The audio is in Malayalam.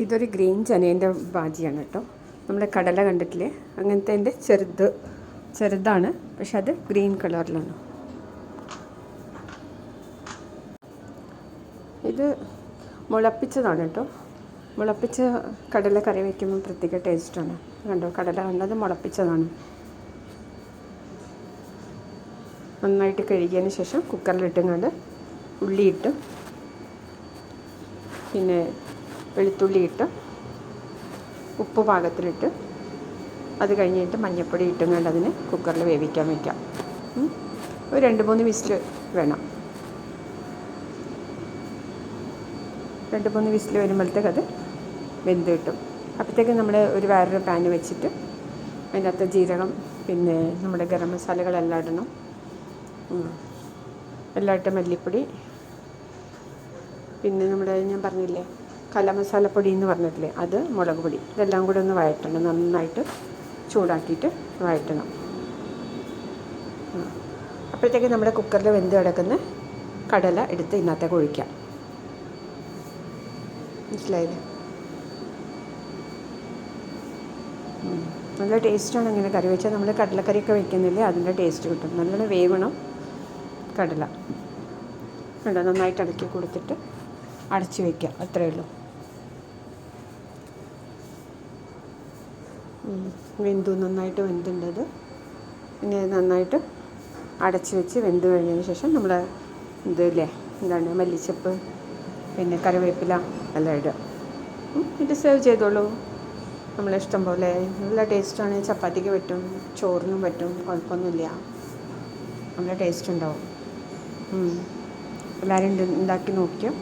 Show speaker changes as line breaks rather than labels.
ഇതൊരു ഗ്രീൻ ചനേൻ്റെ ബാജിയാണ് കേട്ടോ. നമ്മുടെ കടല കണ്ടിട്ടില്ലേ, അങ്ങനത്തെ ചെറുതാണ്, പക്ഷെ അത് ഗ്രീൻ കളറിലാണ്. ഇത് മുളപ്പിച്ചതാണ് കേട്ടോ. മുളപ്പിച്ച കടല കറി വയ്ക്കുമ്പോൾ പ്രത്യേക ടേസ്റ്റാണ്. കണ്ടോ, കടല കണ്ടത് മുളപ്പിച്ചതാണ്. നന്നായിട്ട് കഴുകിയതിന് ശേഷം കുക്കറിലിട്ടുകൊണ്ട് ഉള്ളിയിട്ട്, പിന്നെ വെളുത്തുള്ളി ഇട്ട്, ഉപ്പ് പാകത്തിലിട്ട്, അത് കഴിഞ്ഞിട്ട് മഞ്ഞൾപ്പൊടി ഇട്ടും കൊണ്ട് അതിന് കുക്കറിൽ വേവിക്കാൻ വയ്ക്കാം. ഒരു 2-3 വിസിൽ വേണം. 2-3 വിസിൽ വരുമ്പോഴത്തേക്ക് അത് വെന്ത് കിട്ടും. അപ്പോഴത്തേക്ക് നമ്മൾ വേറൊരു പാന് വെച്ചിട്ട് അതിനകത്ത് ജീരകം, പിന്നെ നമ്മുടെ ഗരം മസാലകളെല്ലാം ഇടണം. എല്ലാം ഇട്ട് മല്ലിപ്പൊടി, പിന്നെ ഞാൻ പറഞ്ഞില്ലേ കല മസാലപ്പൊടി എന്ന് പറഞ്ഞിട്ടില്ലേ, അത്, മുളക് പൊടി, ഇതെല്ലാം കൂടെ ഒന്ന് വഴറ്റണം. നന്നായിട്ട് ചൂടാക്കിയിട്ട് വഴറ്റണം. അപ്പോഴത്തേക്ക് നമ്മുടെ കുക്കറിൽ വെന്ത് കിടക്കുന്ന കടല എടുത്ത് ഇതിനകത്തേക്ക് ഒഴിക്കാം. മനസ്സിലായില്ലേ? നല്ല ടേസ്റ്റാണ് ഇങ്ങനെ കറി വെച്ചാൽ. നമ്മൾ കടലക്കറിയൊക്കെ വയ്ക്കുന്നില്ലേ, അതിൻ്റെ ടേസ്റ്റ് കിട്ടും. നല്ലോണം വേവണം കടല. കണ്ടോ, നന്നായിട്ട് ഇളക്കി കൊടുത്തിട്ട് അടച്ച് വയ്ക്കുക, അത്രയേ ഉള്ളൂ. നന്നായിട്ട് വെന്തുണ്ടത്. പിന്നെ നന്നായിട്ട് അടച്ച് വെച്ച് വെന്ത് കഴിഞ്ഞതിന് ശേഷം നമ്മൾ മല്ലിച്ചപ്പ്, പിന്നെ കറിവേപ്പില എല്ലാം ഇടുക. ഇത് സെർവ് ചെയ്തോളൂ. നമ്മളിഷ്ടം പോലെ. നല്ല ടേസ്റ്റാണ്. ചപ്പാത്തിക്ക് പറ്റും, ചോറിനും പറ്റും, കുഴപ്പമൊന്നുമില്ല. നല്ല ടേസ്റ്റ് ഉണ്ടാവും. എല്ലാവരും ഉണ്ടാക്കി നോക്കിയോ.